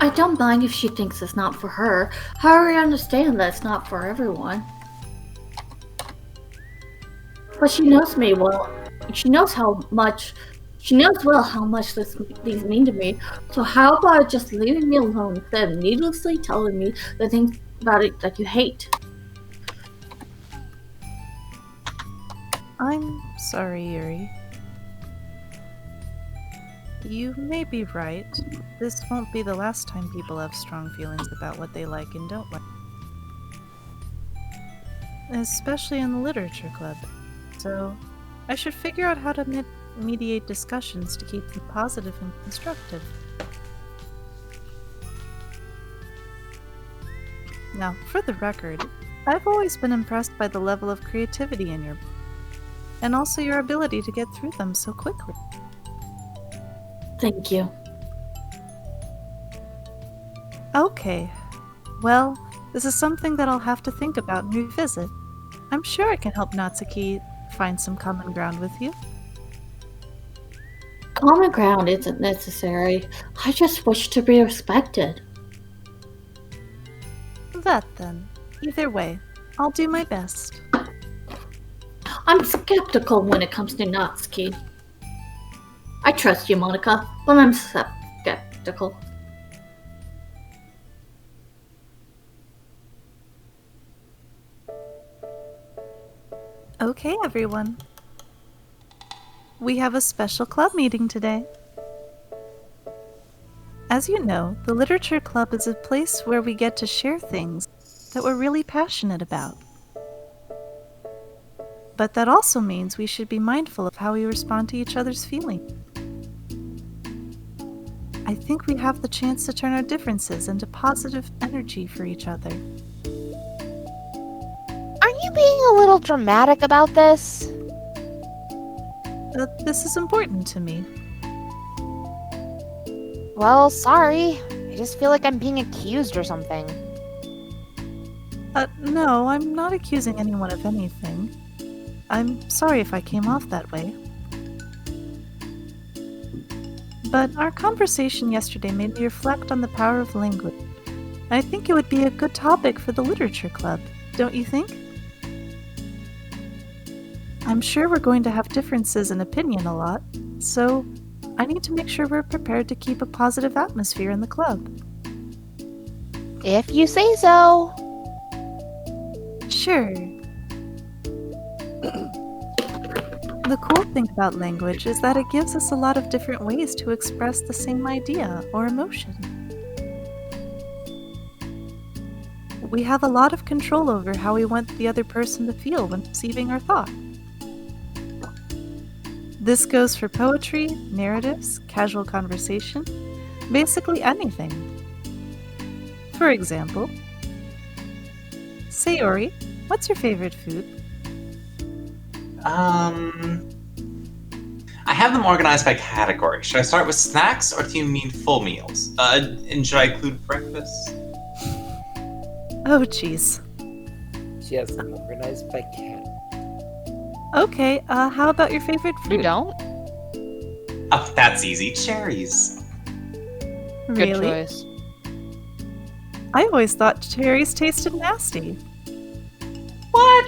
I don't mind if she thinks it's not for her. However, I understand that it's not for everyone. But she knows me well. She knows how much. She knows well how much these mean to me. So how about just leaving me alone instead of needlessly telling me the things about it that you hate? I'm sorry, Yuri. You may be right. This won't be the last time people have strong feelings about what they like and don't like. Especially in the literature club. So, I should figure out how to mediate discussions to keep them positive and constructive. Now, for the record, I've always been impressed by the level of creativity in your book, and also your ability to get through them so quickly. Thank you. Okay. Well, this is something that I'll have to think about and revisit. I'm sure I can help Natsuki find some common ground with you. Common ground isn't necessary. I just wish to be respected. That then. Either way, I'll do my best. I'm skeptical when it comes to Natsuki. I trust you, Monica, but I'm skeptical. Okay, everyone. We have a special club meeting today. As you know, the Literature Club is a place where we get to share things that we're really passionate about. But that also means we should be mindful of how we respond to each other's feelings. I think we have the chance to turn our differences into positive energy for each other. Aren't you being a little dramatic about this? This is important to me. Well, sorry. I just feel like I'm being accused or something. No, I'm not accusing anyone of anything. I'm sorry if I came off that way. But our conversation yesterday made me reflect on the power of language. I think it would be a good topic for the Literature Club, don't you think? I'm sure we're going to have differences in opinion a lot, so I need to make sure we're prepared to keep a positive atmosphere in the club. If you say so. Sure. The cool thing about language is that it gives us a lot of different ways to express the same idea or emotion. We have a lot of control over how we want the other person to feel when perceiving our thought. This goes for poetry, narratives, casual conversation, basically anything. For example, Sayori, what's your favorite food? I have them organized by category. Should I start with snacks, or do you mean full meals? And should I include breakfast? Oh, jeez. She has them organized by cat. Okay, how about your favorite fruit? You don't? Oh, that's easy. Cherries. Really? Good choice. I always thought cherries tasted nasty. What?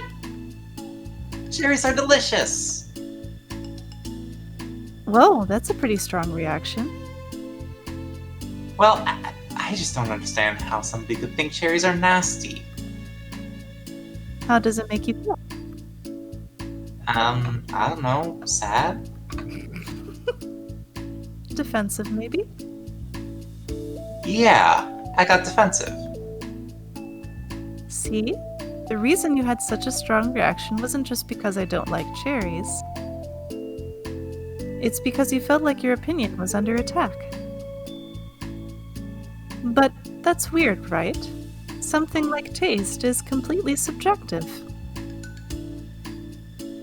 Cherries are delicious. Whoa, that's a pretty strong reaction. Well, I just don't understand how somebody could think cherries are nasty. How does it make you feel? I don't know. Sad? Defensive, maybe? Yeah, I got defensive. See? The reason you had such a strong reaction wasn't just because I don't like cherries. It's because you felt like your opinion was under attack. But that's weird, right? Something like taste is completely subjective.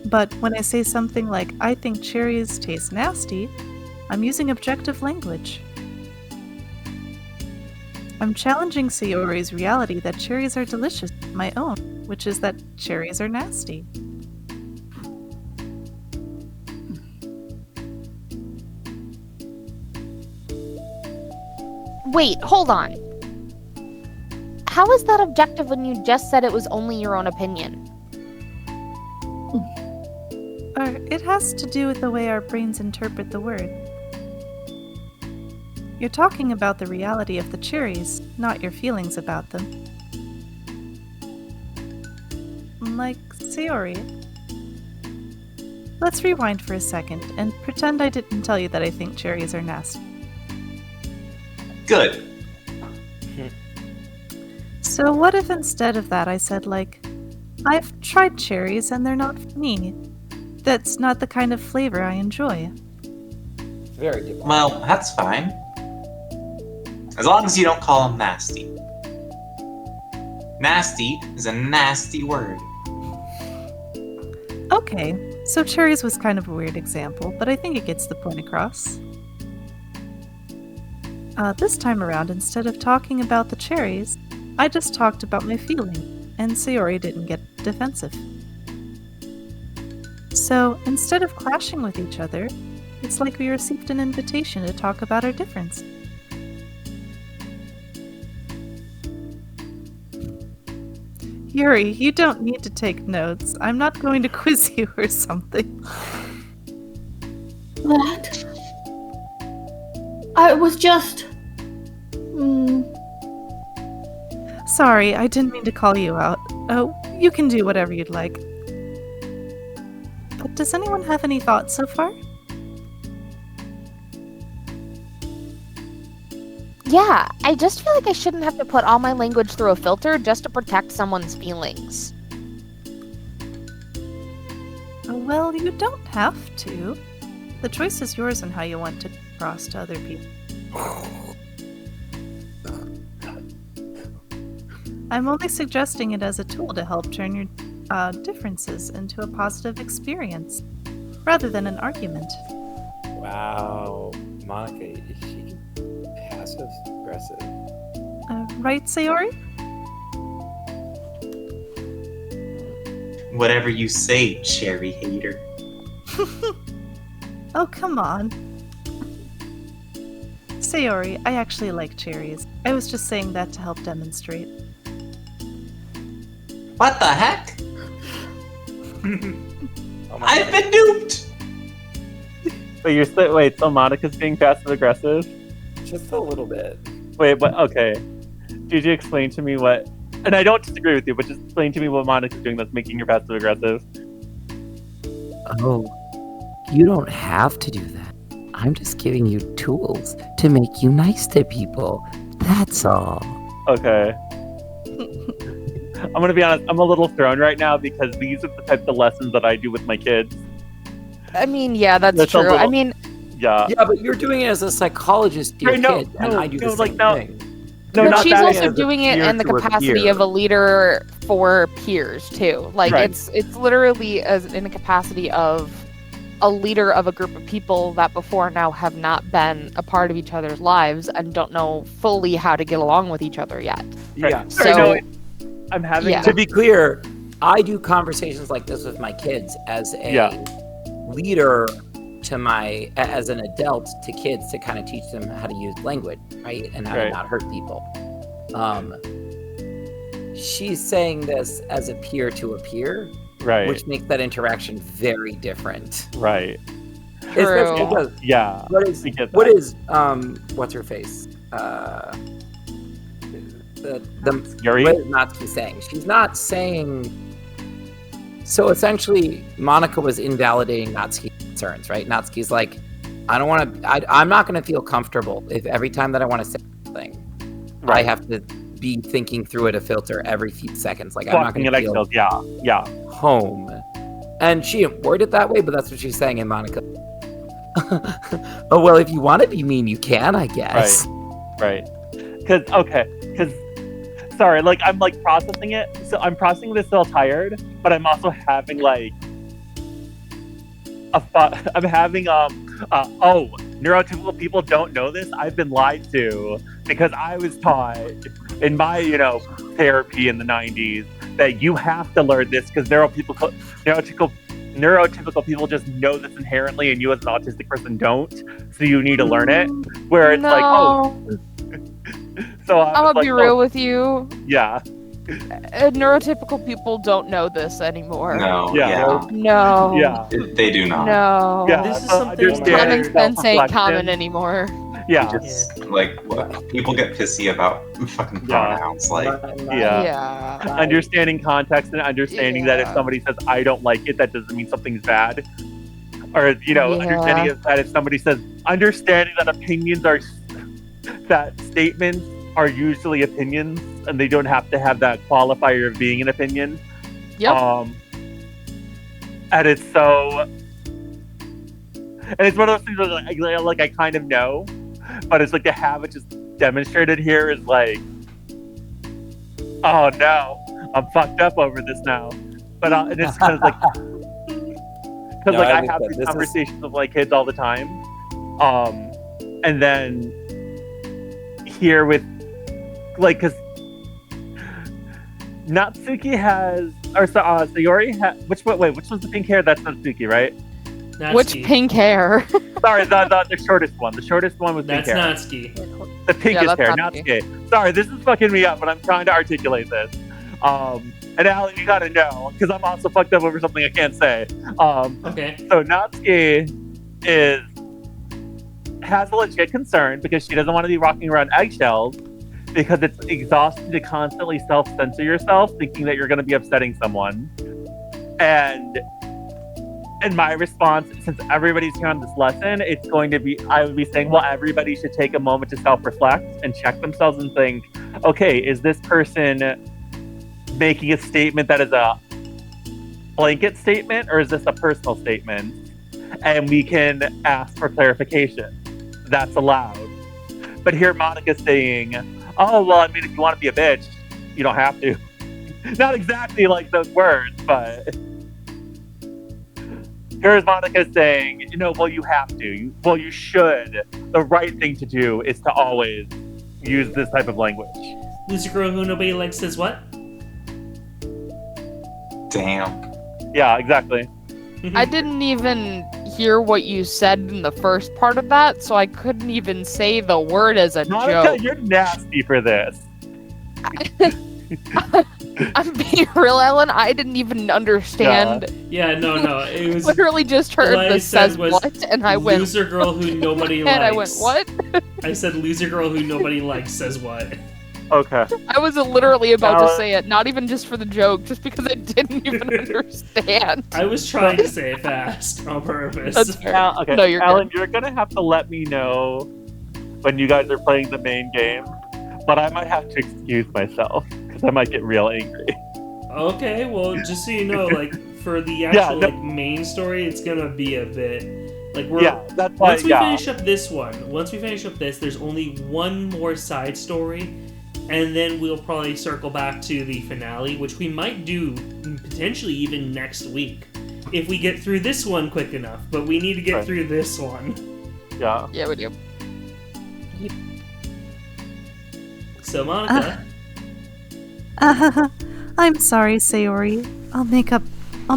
But when I say something like, I think cherries taste nasty, I'm using objective language. I'm challenging Sayori's reality that cherries are delicious, my own, which is that cherries are nasty. Wait, hold on. How is that objective when you just said it was only your own opinion? It has to do with the way our brains interpret the word. You're talking about the reality of the cherries, not your feelings about them. Like Sayori. Let's rewind for a second and pretend I didn't tell you that I think cherries are nasty. Good. So what if instead of that I said, like, I've tried cherries and they're not for me. That's not the kind of flavor I enjoy. Very good. Well, that's fine. As long as you don't call them nasty. Nasty is a nasty word. Okay, so cherries was kind of a weird example, but I think it gets the point across. This time around, instead of talking about the cherries, I just talked about my feeling, and Sayori didn't get defensive. So, instead of clashing with each other, it's like we received an invitation to talk about our difference. Yuri, you don't need to take notes. I'm not going to quiz you or something. What? I was just... Sorry, I didn't mean to call you out. Oh, you can do whatever you'd like. But does anyone have any thoughts so far? Yeah, I just feel like I shouldn't have to put all my language through a filter just to protect someone's feelings. Well, you don't have to. The choice is yours on how you want to cross to other people. I'm only suggesting it as a tool to help turn your differences into a positive experience, rather than an argument. Wow. Monica, is she passive aggressive? Right, Sayori? Whatever you say, cherry hater. Oh, come on. Sayori, I actually like cherries. I was just saying that to help demonstrate. What the heck? Oh my I've God. been duped! Wait, so Monica's being passive aggressive? Just a little bit. Wait, but okay. Did you explain to me what? And I don't disagree with you, but just explain to me what Monica's doing that's making her passive aggressive. Oh, you don't have to do that. I'm just giving you tools to make you nice to people. That's all. Okay. I'm gonna be honest. I'm a little thrown right now because these are the types of lessons that I do with my kids. I mean, yeah, that's That's a true. I little- mean, Yeah. Yeah, but you're doing it as a psychologist to your Wait, no, kid, and no, I do the no, same like, no. thing. No, but not she's that. also as a doing it peer in the to a capacity peer. of a leader for peers too. Like Right. it's literally as in the capacity of a leader of a group of people that before now have not been a part of each other's lives and don't know fully how to get along with each other yet. Yeah. Sorry, So- no, I'm having. Yeah. To be clear, I do conversations like this with my kids as a leader to as an adult to kids to kind of teach them how to use language, right? And how to Right. not hurt people. She's saying this as a peer to a peer, Right. which makes that interaction very different. Right. Especially True. because Yeah. what is I get that. what is what's her face? Yuri? What is Natsuki saying? She's not saying. So essentially, Monica was invalidating Natsuki's concerns, right? Natsuki's like, I don't want to. I'm not going to feel comfortable if every time that I want to say something, I Right. have to be thinking through it a filter every few seconds. Like I'm not Walking going at to feel exhales. Yeah. home. And she didn't word it that way, but that's what she's saying in Monica. Oh well, if you want to be mean, you can, I guess. Right. Because sorry, like I'm like processing it. So I'm processing this still tired, but I'm also having like I'm having neurotypical people don't know this. I've been lied to because I was taught in my therapy in the 90s that you have to learn this because neurotypical people just know this inherently, and you as an autistic person don't. So you need to learn it. Where it's like, oh, So I I'm was gonna be like, real oh, with you. yeah, Neurotypical people don't know this anymore. No, Yeah. yeah. No. yeah, They do not. No. yeah. This is so something understanding Common where- sense ain't self-reflection. common anymore. Yeah, Just like people get pissy about fucking Yeah. pronouns. Like, Yeah. Yeah. understanding context and understanding that if Yeah. somebody says I don't like it, that doesn't mean something's bad. Or Yeah. understanding that if somebody says understanding that opinions are that statements are usually opinions and they don't have to have that qualifier of being an opinion. Yep. And it's so, and it's one of those things that like I kind of know, but it's like to have it just demonstrated here is like, oh no, I'm fucked up over this now. But and it's kind of like, because No, like I understand. have these This is- conversations with like kids all the time, and then here with like because Natsuki has or Sayori has which one's the pink hair? That's Natsuki, right? Which Natsuki. pink hair? Sorry, the shortest one. The shortest one with pink That's hair. Natsuki. The pinkest that's hair, Natsuki. Natsuki. Sorry, this is fucking me up, but I'm trying to articulate this. And Alan, you gotta know because I'm also fucked up over something I can't say. Okay. So Natsuki has a legit concern because she doesn't want to be walking around eggshells because it's exhausting to constantly self-censor yourself thinking that you're going to be upsetting someone. And my response, since everybody's here on this lesson, it's going to be, I would be saying, well, everybody should take a moment to self-reflect and check themselves and think, okay, is this person making a statement that is a blanket statement or is this a personal statement? And we can ask for clarification. That's allowed. But here Monica's saying, oh, well, I mean, if you want to be a bitch, you don't have to. Not exactly like those words, but here's Monica saying, well, you have to. Well, you should. The right thing to do is to always use this type of language. Loser girl who nobody likes says what? damn. Yeah, exactly. I didn't even hear what you said in the first part of that, so I couldn't even say the word as a Monica, joke. you're nasty for this. I'm being real, Ellen. I didn't even understand. Yeah, no. It was Literally just heard What I the said says was what, and I went, loser girl who nobody likes. and I went, what? I said loser girl who nobody likes says what? Okay. I was literally about to Ellen- say it, not even just for the joke, just because I didn't even understand. I was trying to say it fast on purpose. That's fair. Okay. No, you're Alan, good. you're gonna have to let me know when you guys are playing the main game, but I might have to excuse myself because I might get real angry. Okay, well, just so you know, like for the Yeah, actual no- like main story, it's gonna be a bit like we're Yeah, that's why. once we Yeah. finish up this one, once we finish up this, there's only one more side story, and then we'll probably circle back to the finale, which we might do potentially even next week if we get through this one quick enough. But we need to get Right. through this one. Yeah. Yeah, we do. So Monica, I'm sorry, Sayori. I'll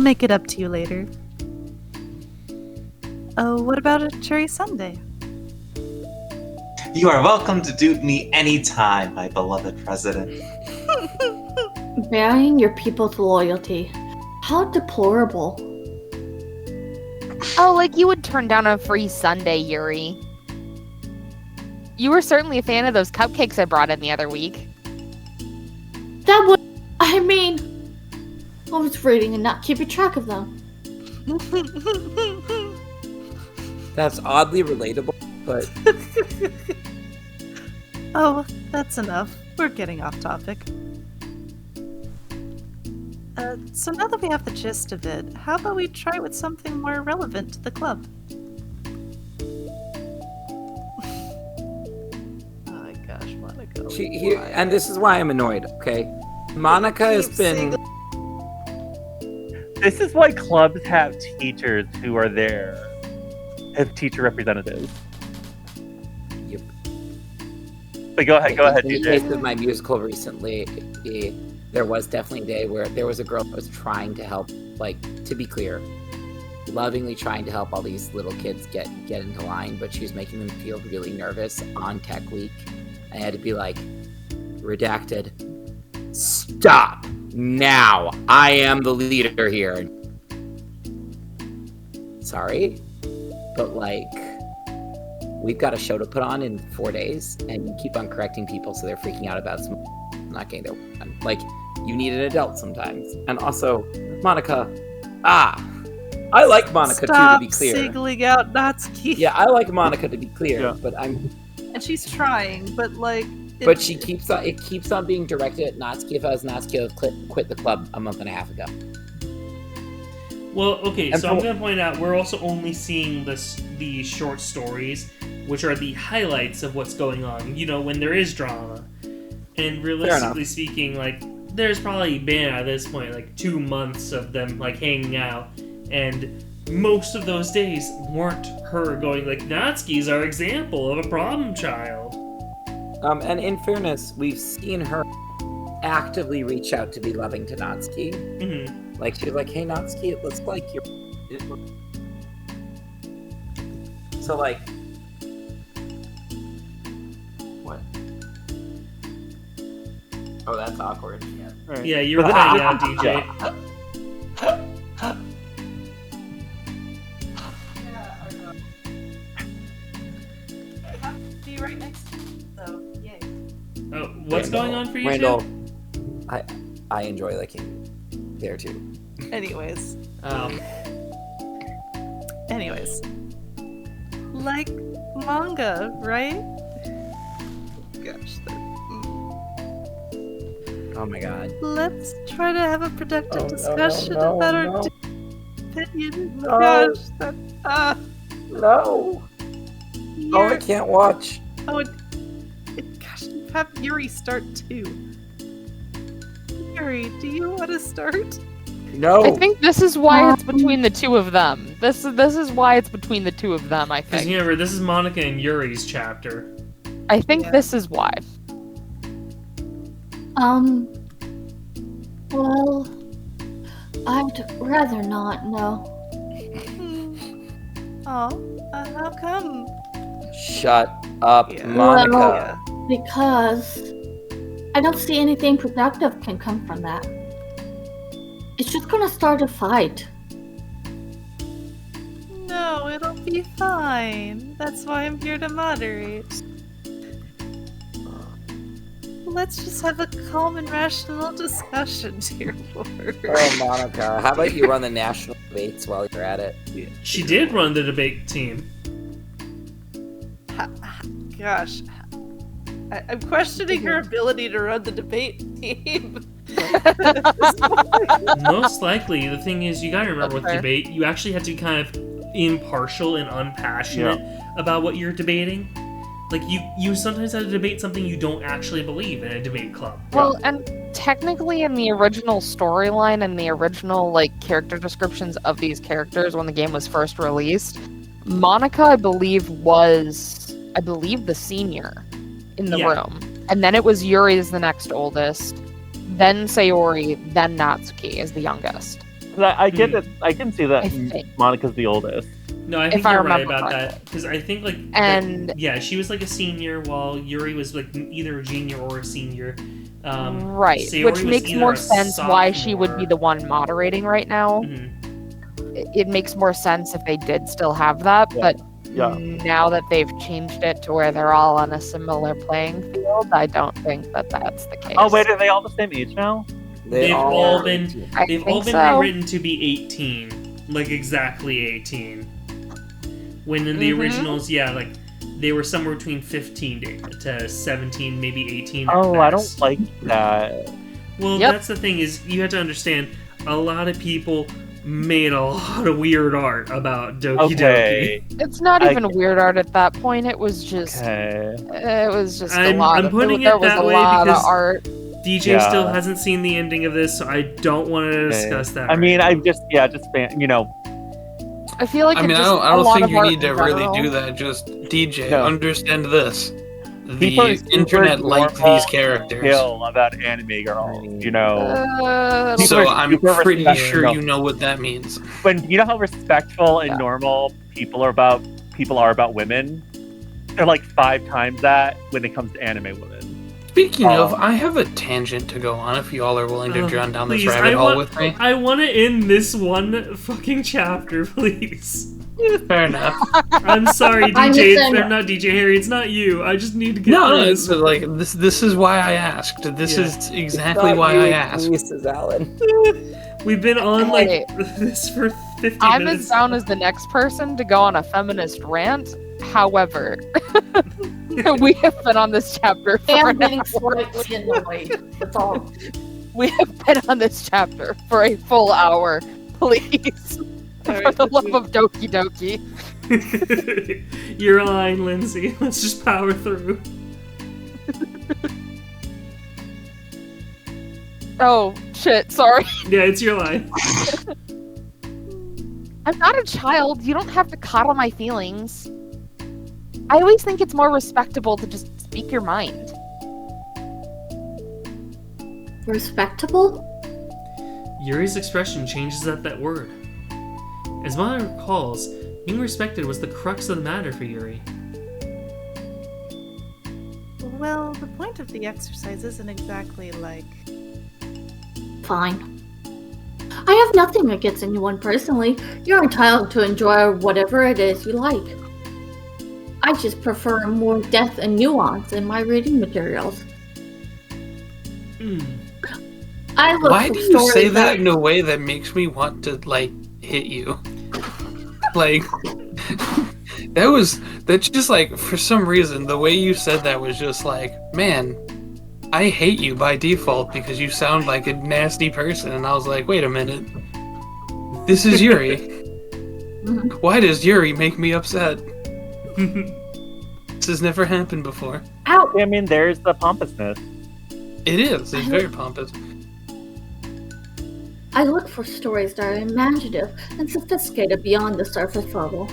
make it up to you later. Oh, what about a cherry sundae? You are welcome to dupe me anytime, my beloved president. Varying your people's loyalty. How deplorable. Oh, like you would turn down a free sundae, Yuri. You were certainly a fan of those cupcakes I brought in the other week. That would. I mean. I was reading and not keeping track of them. That's oddly relatable, but Oh, that's enough. We're getting off topic. So now that we have the gist of it, how about we try with something more relevant to the club? Oh my gosh, Monica. and this is why I'm annoyed. Okay, Monica has been. This is why clubs have teachers who are there as teacher representatives. Yep. But go ahead, In the DJ. case of my musical recently, there was definitely a day where there was a girl that was trying to help, like, to be clear, lovingly trying to help all these little kids get into line, but she was making them feel really nervous on Tech Week, I had to be like, redacted. Stop now. I am the leader here. Sorry, but like, we've got a show to put on in 4 days, and you keep on correcting people so they're freaking out about not getting their work done. Like, you need an adult sometimes. And also, Monica, I like Monica too, to be clear. Stop singling out Natsuki. Yeah, I like Monica to be clear, Yeah. but And she's trying, but like... But she keeps on. It keeps on being directed at Natsuki. If I was Natsuki, I would quit the club a month and a half ago. Well, okay, And so I'm gonna point out we're also only seeing the short stories, which are the highlights of what's going on. You know, when there is drama, and realistically speaking, like there's probably been at this point like 2 months of them like hanging out, and most of those days weren't her going like Natsuki's our example of a problem child. And in fairness, we've seen her actively reach out to be loving to Natsuki. Mm-hmm. Like, she's like, hey, Natsuki, it looks like you're... So, like... What? Oh, that's awkward. Yeah. Right. Yeah, you were But cutting then- out, DJ. Be right next to you, so yay. Oh, what's going on for you Randall, two? I enjoy licking there, too. Anyways. Um, Anyways. Like manga, right? Gosh, Oh, my God. let's try to have a productive Oh, no, discussion no, about no. our opinion. No. Gosh, that, No! Oh, I Yuri- can't watch. Oh, gosh, you have Yuri start too. Yuri, do you want to start? No! I think this is why it's between the two of them. This is why it's between the two of them, I because think. remember, this is Monica and Yuri's chapter. I think Yeah. this is why. Well, I'd rather not, no. Oh, how come? Shut up, Yeah. Monica. Because I don't see anything productive can come from that. It's just gonna start a fight. No, it'll be fine. That's why I'm here to moderate. Let's just have a calm and rational discussion, dear Lord. Oh, Monica, how about you run the national debates while you're at it? She did run the debate team. Gosh. I'm questioning her ability to run the debate team. Most likely, the thing is, you gotta remember with Okay. debate, you actually have to be kind of impartial and unpassionate about what you're debating. Like, you sometimes have to debate something you don't actually believe in a debate club. Well, and technically in the original storyline and the original like character descriptions of these characters when the game was first released, Monica, I believe the senior in the Yeah. room. And then it was Yuri as the next oldest, then Sayori, then Natsuki as the youngest. I get it. I can see that I think. Monica's the oldest. No, I think I you're right remember about correctly. that. Because I think, like... And- yeah, she was, like, a senior, while Yuri was, like, either a junior or a senior. Right, Sayori which was makes either more a sense why she would be sophomore- the one moderating right now. Mhm. It makes more sense if they did still have that, Yeah. but Yeah. now that they've changed it to where they're all on a similar playing field, I don't think that that's the case. Oh wait, are they all the same age now? They've all been... I They've think all been so. rewritten to be 18. Like, exactly 18. When in the Mhm. originals, yeah, like, they were somewhere between 15 to 17, maybe 18 at Oh, I don't best. like that. Well, Yep. that's the thing, is you have to understand, a lot of people made a lot of weird art about Doki Okay. It's not I- even weird art at that point. It was just, Okay. it was just a I'm lot. putting there it was that a way lot of because- art. Doki. DJ Yeah. still hasn't seen the ending of this, so I don't want to discuss that. I right mean, now. I'm just I feel like I it mean, I just, don't, I a don't lot think of you art need to in really general. do that. Just DJ, No. understand this. The people are super internet liked normal, these characters. Chill about anime girls, you know. People So are I'm super pretty respectful. sure you know what that means. When you know how respectful and Yeah. normal people are about women. are like 5 times that when it comes to anime women. Speaking of, I have a tangent to go on if y'all are willing to run down this Please, rabbit hole with me. I want to end this one fucking chapter, please. Fair enough. I'm sorry, I'm DJ. just saying- I'm not DJ Harry. It's not you. I just need to get No, through it's this. like this is why I asked. This Yeah. is exactly why I asked. Mrs. Allen. We've been on like Hey. this for 50 I'm minutes. as down as the next person to go on a feminist rant. However, we have been on this chapter for I'm an getting hour. slightly annoyed. That's all. We have been on this chapter for a full hour. Please, for the love of Doki Doki. You're lying, Lindsay. Let's just power through. Oh shit! Sorry, Yeah, it's your line. I'm not a child. You don't have to coddle my feelings. I always think it's more respectable to just speak your mind. Respectable? Yuri's expression changes at that word. As Maya recalls, being respected was the crux of the matter for Yuri. Well, the point of the exercise isn't exactly like. Fine. I have nothing against anyone personally. You're entitled to enjoy whatever it is you like. I just prefer more depth and nuance in my reading materials. I look Why for do you say stories that in a way that makes me want to like hit you? Like that's just like for some reason the way you said that was just like, man, I hate you by default because you sound like a nasty person, and I was like, wait a minute. This is Yuri. Why does Yuri make me upset? This has never happened before. Ow! I mean, there's the pompousness. It is. It's very pompous. I look for stories that are imaginative and sophisticated beyond the surface level.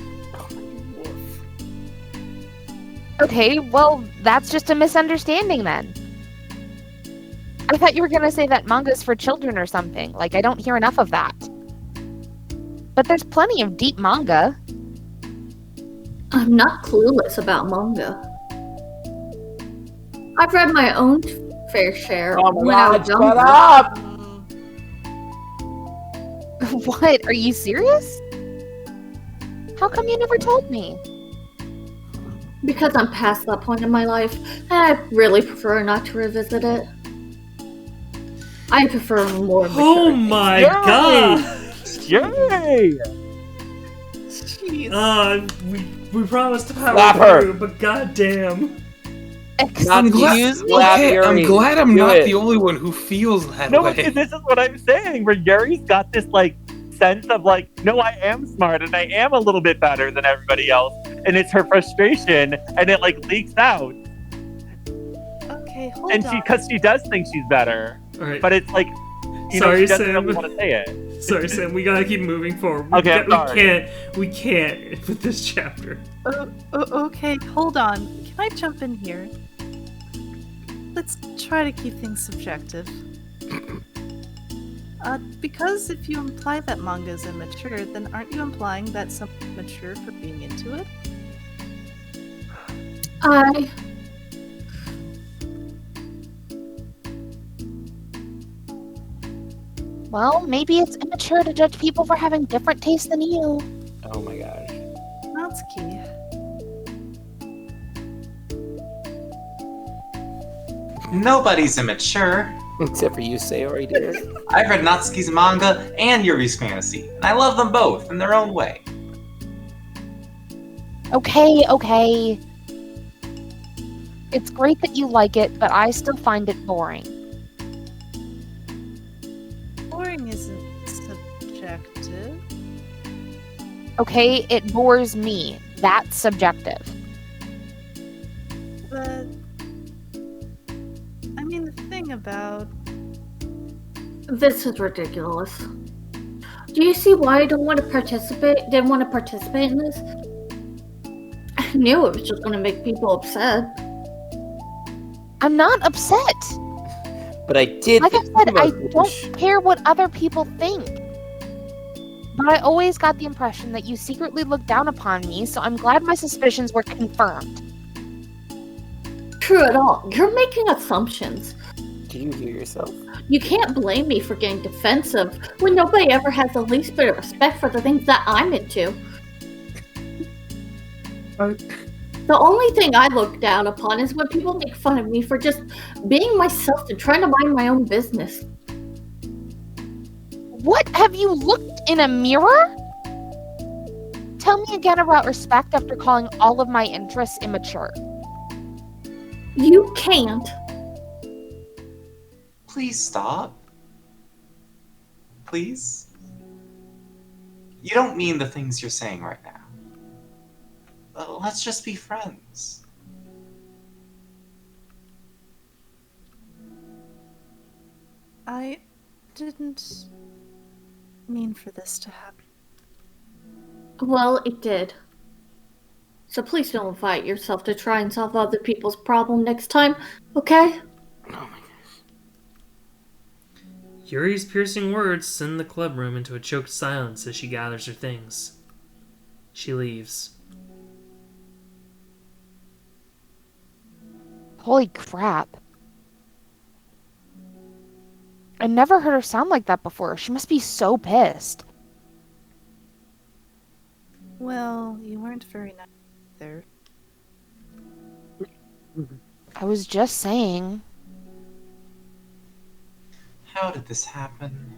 Okay, well, that's just a misunderstanding then. I thought you were gonna say that manga's for children or something. Like, I don't hear enough of that. But there's plenty of deep manga. I'm not clueless about manga. I've read my own fair share when I was younger. up! What? Are you serious? How come you never told me? Because I'm past that point in my life, and I really prefer not to revisit it. I prefer more mature Oh things. my Yay! god! Yay! We promised to power Slap her. through, but goddamn. I'm glad, okay, I'm Yuri. glad I'm Do not it. the only one who feels that No, way. because this is what I'm saying, where Yuri's got this, like, sense of, like, no, I am smart and I am a little bit better than everybody else. And it's her frustration, and it, like, leaks out. Okay, hold And on. because she does think she's better, Alright. but it's like, you know, Sorry, she doesn't Sam. really want to say it. Sorry, Sam, we gotta keep moving forward. Okay, We can't with this chapter. Okay, hold on. Can I jump in here? Let's try to keep things subjective. Because if you imply that manga is immature, then aren't you implying that someone's mature for being into it? Well, maybe it's immature to judge people for having different tastes than you. Oh my gosh. Natsuki. Nobody's immature. Except for you, Sayori, dear. I've read Natsuki's manga and Yuri's fantasy, and I love them both in their own way. Okay. It's great that you like it, but I still find it boring. Boring isn't subjective. Okay, it bores me. That's subjective. But I mean, the thing about This is ridiculous. Do you see why I didn't want to participate in this? I knew it was just going to make people upset. I'm not upset. But I did. Like I think said, I about don't care what other people think. But I always got the impression that you secretly looked down upon me, so I'm glad my suspicions were confirmed. true at all. You're making assumptions. Do you hear yourself? You can't blame me for getting defensive when nobody ever has the least bit of respect for the things that I'm into. The only thing I look down upon is when people make fun of me for just being myself and trying to mind my own business. What? Have you looked in a mirror? Tell me again about respect after calling all of my interests immature. You can't. Please stop. Please? You don't mean the things you're saying right now. Let's just be friends. I didn't mean for this to happen. Well, it did. So please don't invite yourself to try and solve other people's problem next time, okay? Oh my gosh. Yuri's piercing words send the club room into a choked silence as she gathers her things. She leaves. Holy crap. I never heard her sound like that before. She must be so pissed. Well, you weren't very nice there. I was just saying. How did this happen?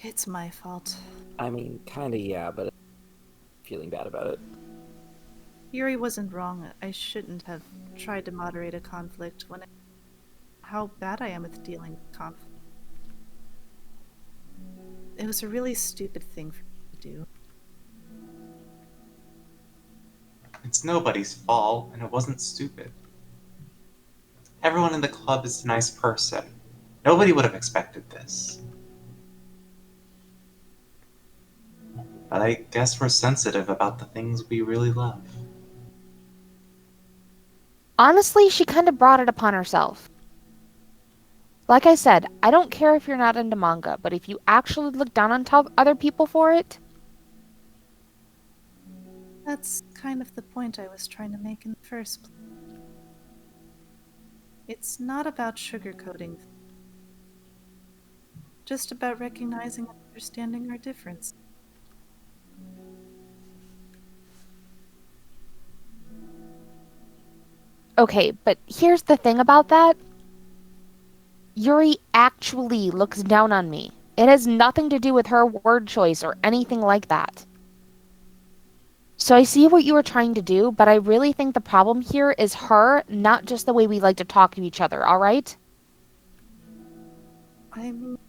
It's my fault. I mean, kinda, yeah, but I'm feeling bad about it. Yuri wasn't wrong. I shouldn't have tried to moderate a conflict when how bad I am with dealing with conflict. It was a really stupid thing for me to do. It's nobody's fault, and it wasn't stupid. Everyone in the club is a nice person. Nobody would have expected this. But I guess we're sensitive about the things we really love. Honestly, she kind of brought it upon herself. Like I said, I don't care if you're not into manga, but if you actually look down on other people for it... That's kind of the point I was trying to make in the first place. It's not about sugarcoating. Just about recognizing and understanding our difference. Okay, but here's the thing about that. Yuri actually looks down on me. It has nothing to do with her word choice or anything like that. So I see what you were trying to do, but I really think the problem here is her, not just the way we like to talk to each other, alright? I'm...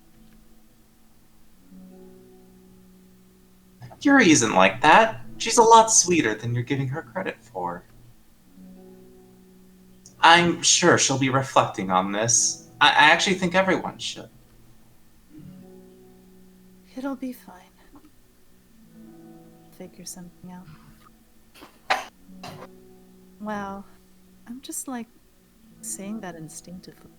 Yuri isn't like that. She's a lot sweeter than you're giving her credit for. I'm sure she'll be reflecting on this. I actually think everyone should. It'll be fine. Figure something out. Wow. I'm just like saying that instinctively.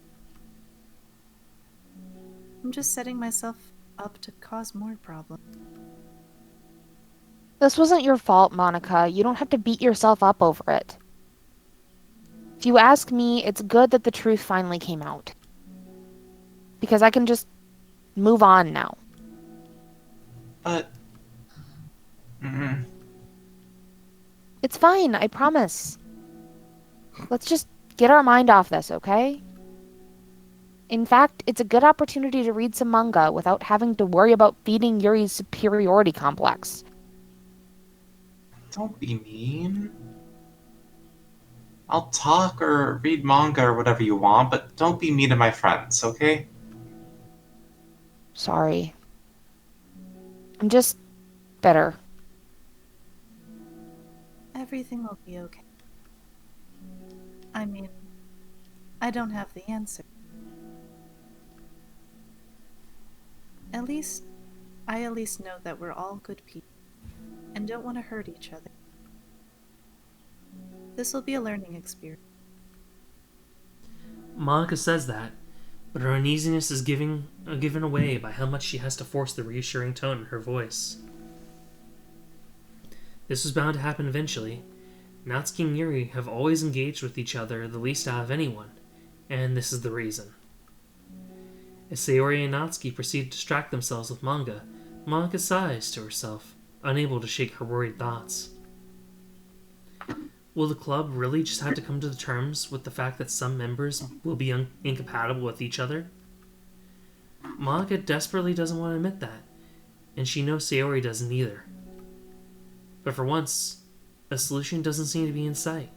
I'm just setting myself up to cause more problems. This wasn't your fault, Monica. You don't have to beat yourself up over it. If you ask me, it's good that the truth finally came out. Because I can just move on now. But... It's fine, I promise. Let's just get our mind off this, okay? In fact, it's a good opportunity to read some manga without having to worry about feeding Yuri's superiority complex. Don't be mean. I'll talk or read manga or whatever you want, but don't be mean to my friends, okay? Sorry. I'm just bitter. Everything will be okay. I mean, I don't have the answer. I at least know that we're all good people and don't want to hurt each other. This will be a learning experience. Monica says that, but her uneasiness is given away by how much she has to force the reassuring tone in her voice. This was bound to happen eventually. Natsuki and Yuri have always engaged with each other the least out of anyone, and this is the reason. As Sayori and Natsuki proceed to distract themselves with manga, Monica sighs to herself, unable to shake her worried thoughts. Will the club really just have to come to terms with the fact that some members will be incompatible with each other? Monica desperately doesn't want to admit that, and she knows Sayori doesn't either. But for once, a solution doesn't seem to be in sight.